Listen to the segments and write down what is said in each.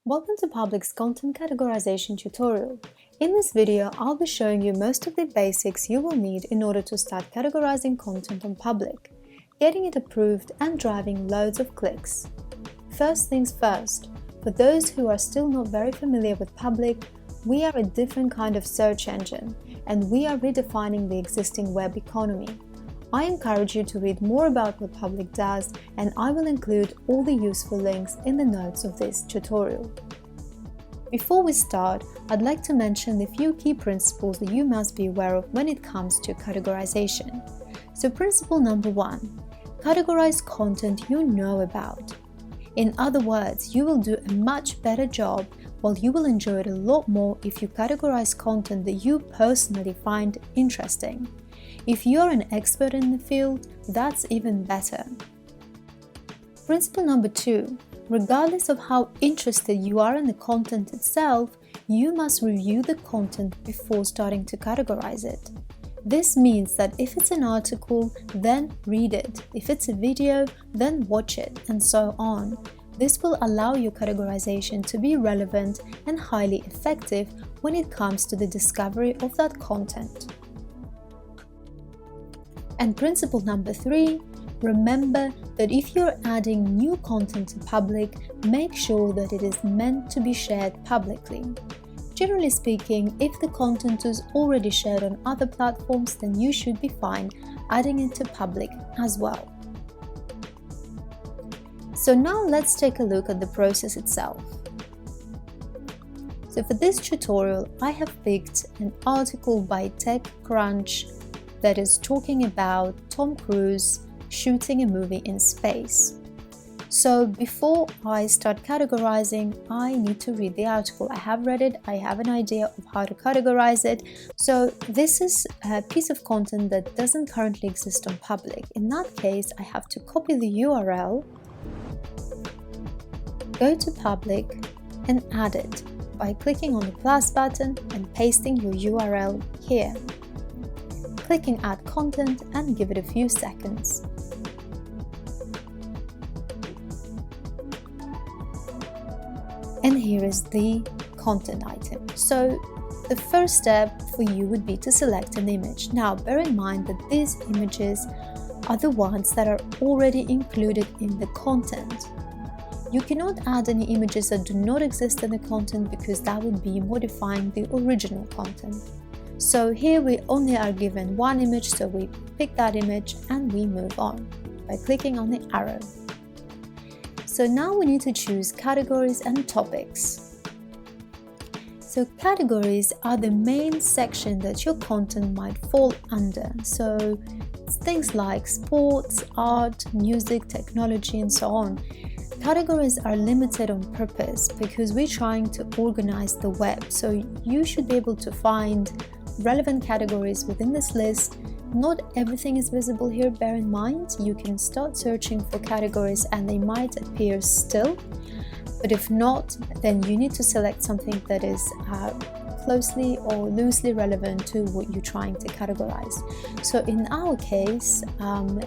Welcome to Public's content categorization tutorial. In this video, I'll be showing you most of the basics you will need in order to start categorizing content on Public, getting it approved and driving loads of clicks. First things first, for those who are still not very familiar with Public, we are a different kind of search engine and we are redefining the existing web economy. I encourage you to read more about what Public does, and I will include all the useful links in the notes of this tutorial. Before we start, I'd like to mention the few key principles that you must be aware of when it comes to categorization. So principle number 1, categorize content you know about. In other words, you will do a much better job, while you will enjoy it a lot more if you categorize content that you personally find interesting. If you're an expert in the field, that's even better. Principle number 2, regardless of how interested you are in the content itself, you must review the content before starting to categorize it. This means that if it's an article, then read it. If it's a video, then watch it, and so on. This will allow your categorization to be relevant and highly effective when it comes to the discovery of that content. And principle number 3, remember that if you're adding new content to Public, make sure that it is meant to be shared publicly. Generally speaking, if the content is already shared on other platforms, then you should be fine adding it to Public as well. So now let's take a look at the process itself. So for this tutorial, I have picked an article by TechCrunch that is talking about Tom Cruise shooting a movie in space. So before I start categorizing, I need to read the article. I have read it, I have an idea of how to categorize it. So this is a piece of content that doesn't currently exist on Public. In that case, I have to copy the URL, go to Public and add it by clicking on the plus button and pasting your URL here. Clicking add content and give it a few seconds. And here is the content item. So the first step for you would be to select an image. Now bear in mind that these images are the ones that are already included in the content. You cannot add any images that do not exist in the content because that would be modifying the original content. So here we only are given one image, so we pick that image and we move on by clicking on the arrow. So now we need to choose categories and topics. So categories are the main section that your content might fall under. So it's things like sports, art, music, technology, and so on. Categories are limited on purpose because we're trying to organize the web. So you should be able to find relevant categories within this list. Not everything is visible here, bear in mind. You can start searching for categories and they might appear still, but if not, then you need to select something that is closely or loosely relevant to what you're trying to categorize. So in our case,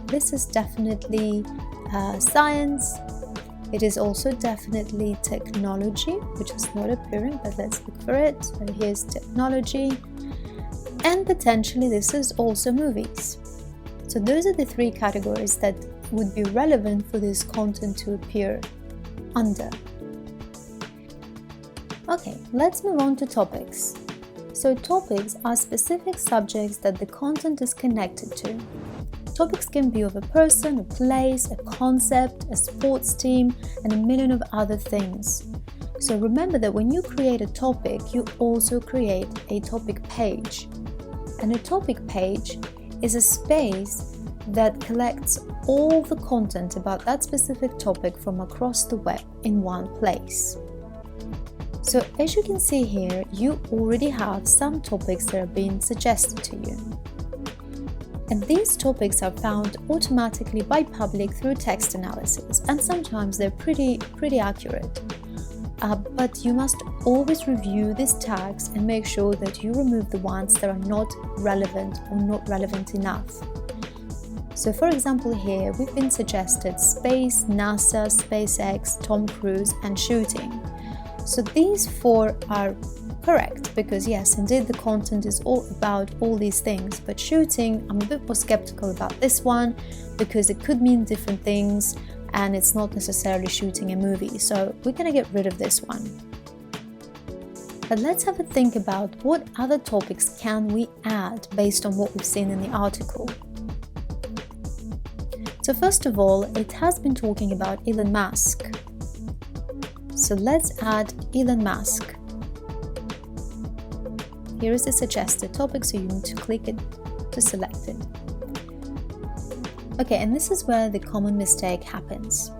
this is definitely science. It is also definitely technology, which is not appearing, but let's look for it. So here's technology. And potentially this is also movies. So those are the 3 categories that would be relevant for this content to appear under. Okay, let's move on to topics. So topics are specific subjects that the content is connected to. Topics can be of a person, a place, a concept, a sports team, and a million of other things. So remember that when you create a topic, you also create a topic page. And a topic page is a space that collects all the content about that specific topic from across the web in one place. So as you can see here, you already have some topics that are being suggested to you. And these topics are found automatically by Public through text analysis, and sometimes they're pretty accurate. But you must always review these tags and make sure that you remove the ones that are not relevant or not relevant enough. So for example here, we've been suggested space, NASA, SpaceX, Tom Cruise and shooting. So these 4 are correct because yes, indeed the content is all about all these things, but shooting, I'm a bit more skeptical about this one because it could mean different things and it's not necessarily shooting a movie, so we're gonna get rid of this one. But let's have a think about what other topics can we add based on what we've seen in the article. So first of all, it has been talking about Elon Musk. So let's add Elon Musk. Here is the suggested topic, so you need to click it to select it. Okay, and this is where the common mistake happens.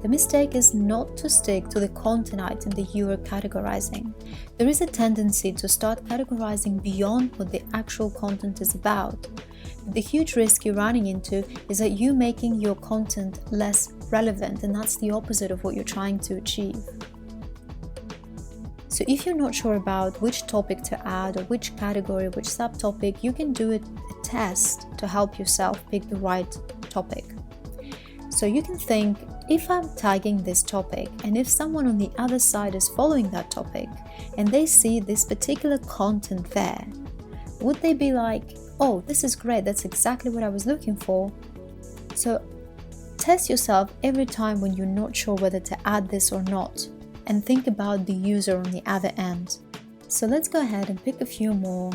The mistake is not to stick to the content item that you are categorizing. There is a tendency to start categorizing beyond what the actual content is about. The huge risk you're running into is that you're making your content less relevant, and that's the opposite of what you're trying to achieve. So if you're not sure about which topic to add or which category, which subtopic, you can do a test to help yourself pick the right topic. So you can think, if I'm tagging this topic and if someone on the other side is following that topic and they see this particular content there, would they be like, oh, this is great, that's exactly what I was looking for? So test yourself every time when you're not sure whether to add this or not, and think about the user on the other end. So let's go ahead and pick a few more.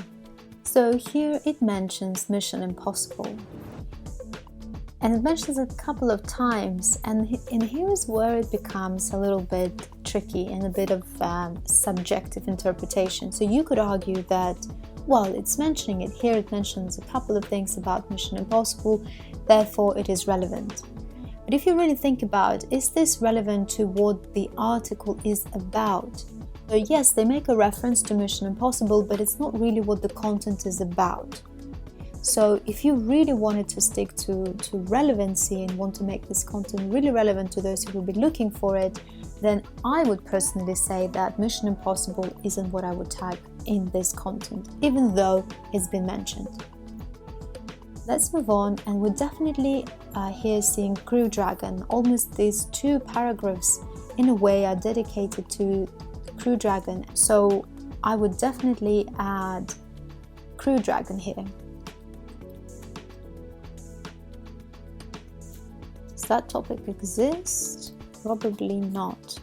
So here it mentions Mission Impossible. And it mentions it a couple of times, and here is where it becomes a little bit tricky and a bit of subjective interpretation. So you could argue that, well, it's mentioning it here, it mentions a couple of things about Mission Impossible, therefore it is relevant. But if you really think about, is this relevant to what the article is about? So yes, they make a reference to Mission Impossible, but it's not really what the content is about. So if you really wanted to stick to relevancy and want to make this content really relevant to those who will be looking for it, then I would personally say that Mission Impossible isn't what I would tag in this content, even though it's been mentioned. Let's move on, and we're definitely here seeing Crew Dragon. Almost these 2 paragraphs in a way are dedicated to Crew Dragon, so I would definitely add Crew Dragon here. Does that topic exist? Probably not.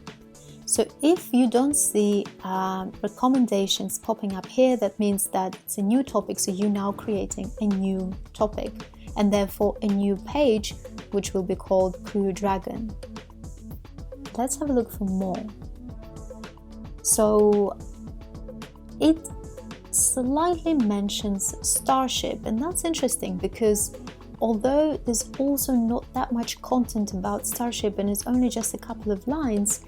So if you don't see recommendations popping up here, that means that it's a new topic, so you're now creating a new topic and therefore a new page which will be called Crew Dragon. Let's have a look for more. So it slightly mentions Starship, and that's interesting because although there's also not that much content about Starship and it's only just a couple of lines,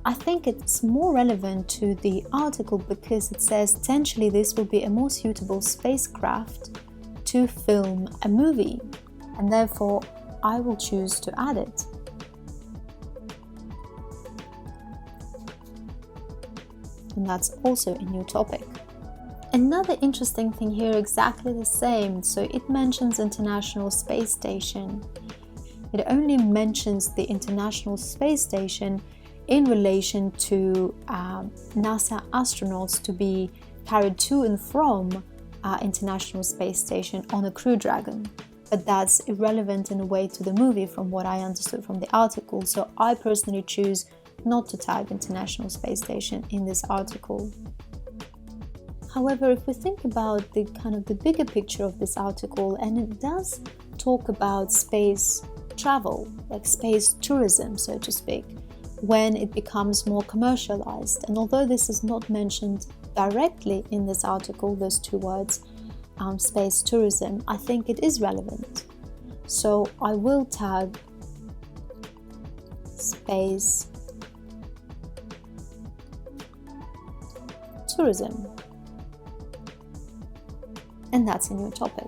I think it's more relevant to the article because it says potentially this will be a more suitable spacecraft to film a movie, and therefore I will choose to add it. And that's also a new topic. Another interesting thing here, exactly the same. So it mentions International Space Station. It only mentions the International Space Station in relation to NASA astronauts to be carried to and from International Space Station on a Crew Dragon. But that's irrelevant in a way to the movie from what I understood from the article. So I personally choose not to tag International Space Station in this article. However, if we think about the bigger picture of this article, and it does talk about space travel, like space tourism, so to speak, when it becomes more commercialized. And although this is not mentioned directly in this article, those 2 words, space tourism, I think it is relevant. So I will tag space tourism. And that's a new topic.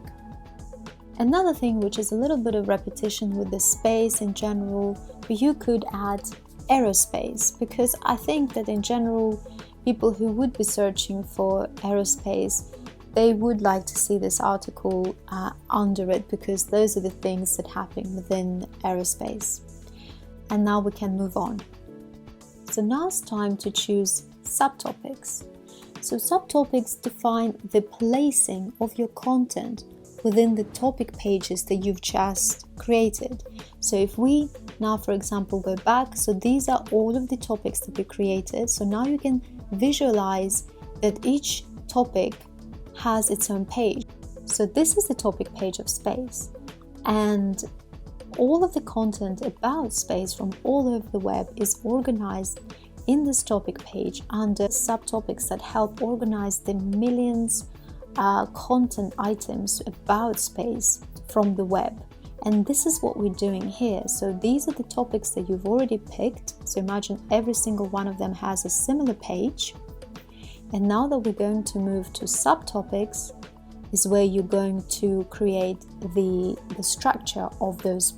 Another thing which is a little bit of repetition with the space in general, you could add aerospace, because I think that in general people who would be searching for aerospace, they would like to see this article under it, because those are the things that happen within aerospace. And now we can move on. So now it's time to choose subtopics. So subtopics define the placing of your content within the topic pages that you've just created. So if we now, for example, go back, so these are all of the topics that we created. So now you can visualize that each topic has its own page. So this is the topic page of Space, and all of the content about Space from all over the web is organized in this topic page under subtopics that help organize the millions content items about Space from the web. And this is what we're doing here. So these are the topics that you've already picked. So imagine every single one of them has a similar page. And now that we're going to move to subtopics is where you're going to create the structure of those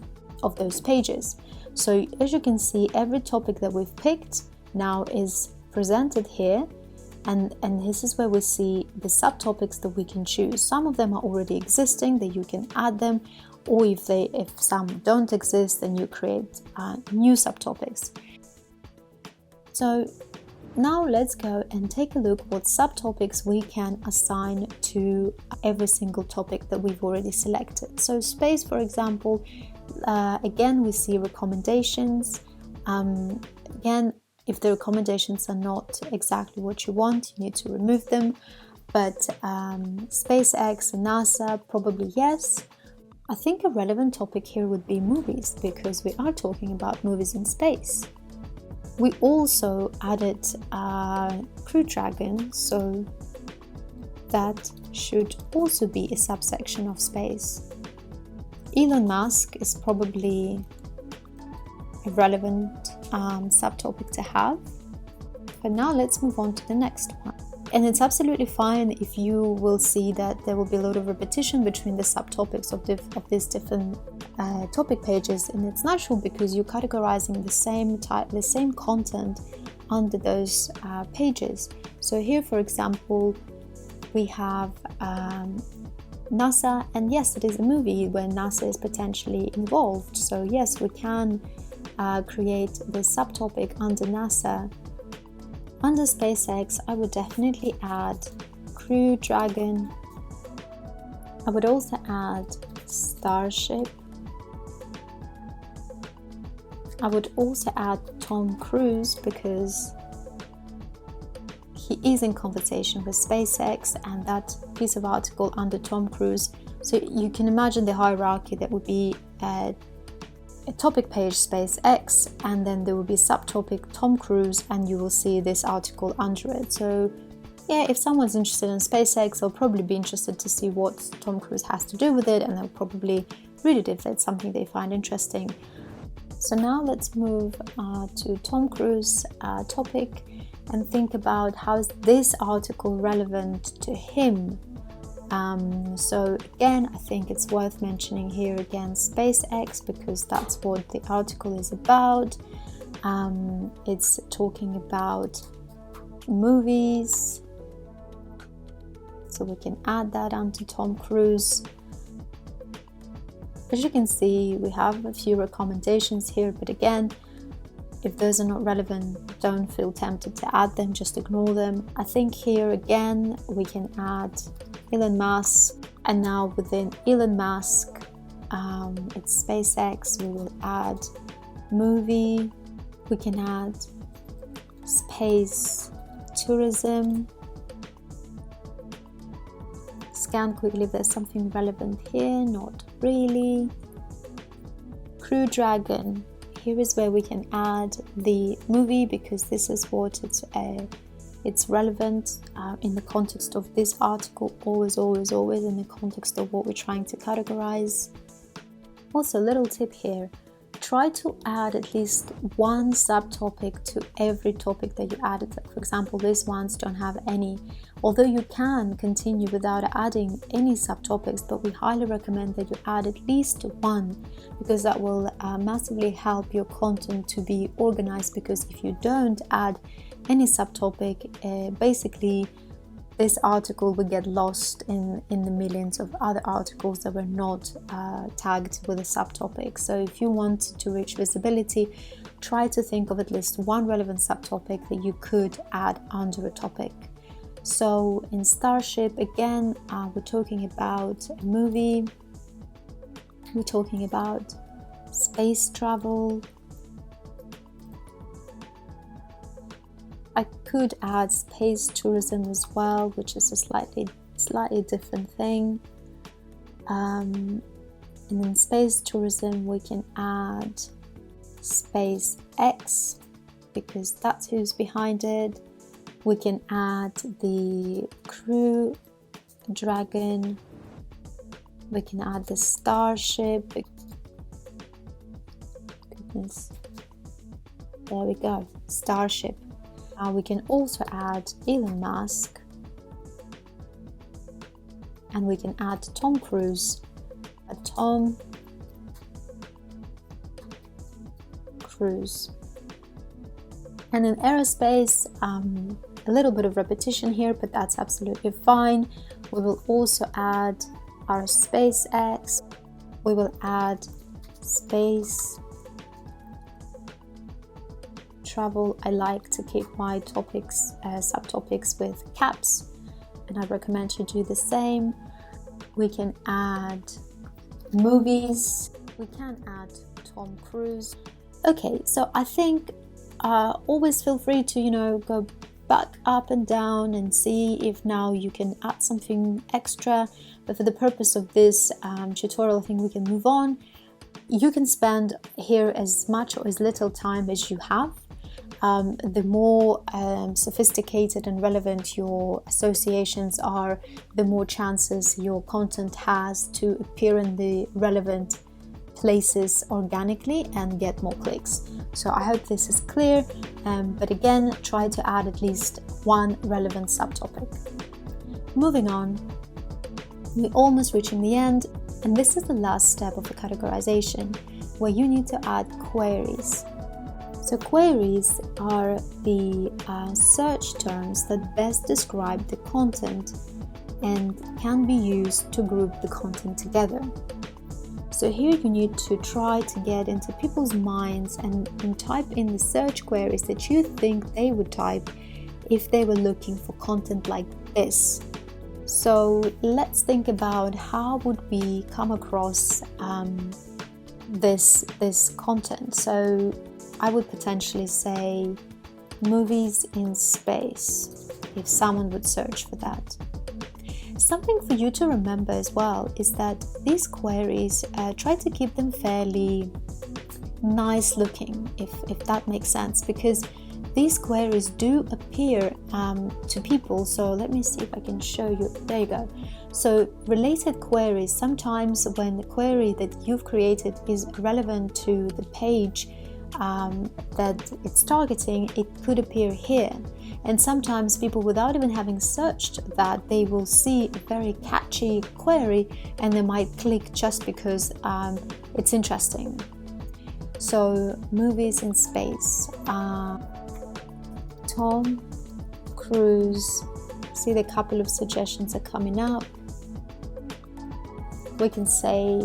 pages. So as you can see, every topic that we've picked now is presented here. And this is where we see the subtopics that we can choose. Some of them are already existing, that you can add them, or if some don't exist, then you create new subtopics. So now let's go and take a look what subtopics we can assign to every single topic that we've already selected. So Space, for example, again, we see recommendations. Again, if the recommendations are not exactly what you want, you need to remove them. But SpaceX and NASA, probably yes. I think a relevant topic here would be movies, because we are talking about movies in space. We also added Crew Dragon, so that should also be a subsection of Space. Elon Musk is probably a relevant subtopic to have. But now let's move on to the next one. And it's absolutely fine if you will see that there will be a lot of repetition between the subtopics of these different topic pages, and it's natural because you're categorizing the same content under those pages. So here, for example, we have NASA, and yes, it is a movie where NASA is potentially involved. So yes, we can create the subtopic under NASA. Under SpaceX, I would definitely add Crew Dragon. I would also add Starship. I would also add Tom Cruise, because he is in conversation with SpaceX, and that piece of article under Tom Cruise. So you can imagine the hierarchy. That would be a topic page SpaceX, and then there will be a subtopic Tom Cruise, and you will see this article under it. So yeah, if someone's interested in SpaceX, they'll probably be interested to see what Tom Cruise has to do with it, and they'll probably read it if it's something they find interesting. So now let's move to Tom Cruise topic and think about how is this article relevant to him. So again, I think it's worth mentioning here again SpaceX, because that's what the article is about. It's talking about movies, so we can add that onto Tom Cruise. As you can see, we have a few recommendations here, but again, if those are not relevant, don't feel tempted to add them, just ignore them. I think here again we can add Elon Musk, and now within Elon Musk, it's SpaceX, we will add movie, we can add space tourism, scan quickly if there's something relevant here, not really. Crew Dragon, here is where we can add the movie, because this is what it's relevant in the context of this article, always in the context of what we're trying to categorize. Also, a little tip here, try to add at least one subtopic to every topic that you added. For example, these ones don't have any, although you can continue without adding any subtopics, but we highly recommend that you add at least one, because that will massively help your content to be organized. Because if you don't add any subtopic, basically this article will get lost in the millions of other articles that were not tagged with a subtopic. So if you want to reach visibility, try to think of at least one relevant subtopic that you could add under a topic. So in Starship, again, we're talking about a movie, we're talking about space travel. I could add space tourism as well, which is a slightly different thing. And in space tourism, we can add SpaceX because that's who's behind it. We can add the Crew Dragon. We can add the Starship. Goodness. There we go, Starship. We can also add Elon Musk. And we can add Tom Cruise. Tom Cruise. And in aerospace, a little bit of repetition here, but that's absolutely fine. We will also add our SpaceX. We will add space travel. I like to keep my topics, subtopics with caps, and I recommend you do the same. We can add movies. We can add Tom Cruise. Okay, so I think always feel free to, go back up and down and see if now you can add something extra. But for the purpose of this tutorial, I think we can move on. You can spend here as much or as little time as you have. The more sophisticated and relevant your associations are, the more chances your content has to appear in the relevant places organically and get more clicks. So I hope this is clear, but again, try to add at least one relevant subtopic. Moving on, we're almost reaching the end, and this is the last step of the categorization, where you need to add queries. So queries are the search terms that best describe the content and can be used to group the content together. So here you need to try to get into people's minds and type in the search queries that you think they would type if they were looking for content like this. So let's think about how would we come across this content. So I would potentially say movies in space if someone would search for that. Something for you to remember as well is that these queries, try to keep them fairly nice looking, if that makes sense, because these queries do appear to people. So let me see if I can show you. There you go. So related queries, sometimes when the query that you've created is relevant to the page that it's targeting, it could appear here. And sometimes people, without even having searched that, they will see a very catchy query and they might click just because it's interesting. So movies in space, Tom Cruise. See, the couple of suggestions are coming up. We can say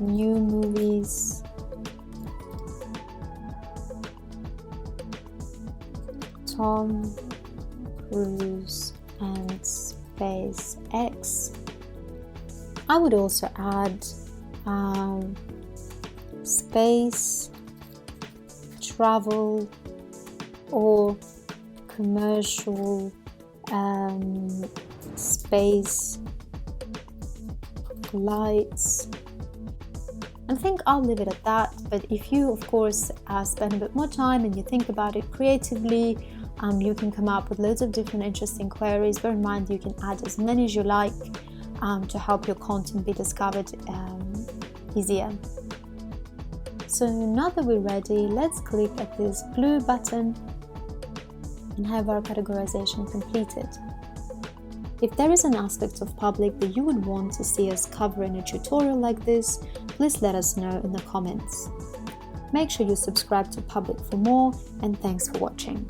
new movies, Tom Cruise and SpaceX. I would also add space travel or commercial space flights. I think I'll leave it at that, but if you of course spend a bit more time and you think about it creatively, you can come up with loads of different interesting queries. Bear in mind you can add as many as you like to help your content be discovered easier. So now that we're ready, let's click at this blue button and have our categorization completed. If there is an aspect of Public that you would want to see us cover in a tutorial like this, please let us know in the comments. Make sure you subscribe to Public for more, and thanks for watching.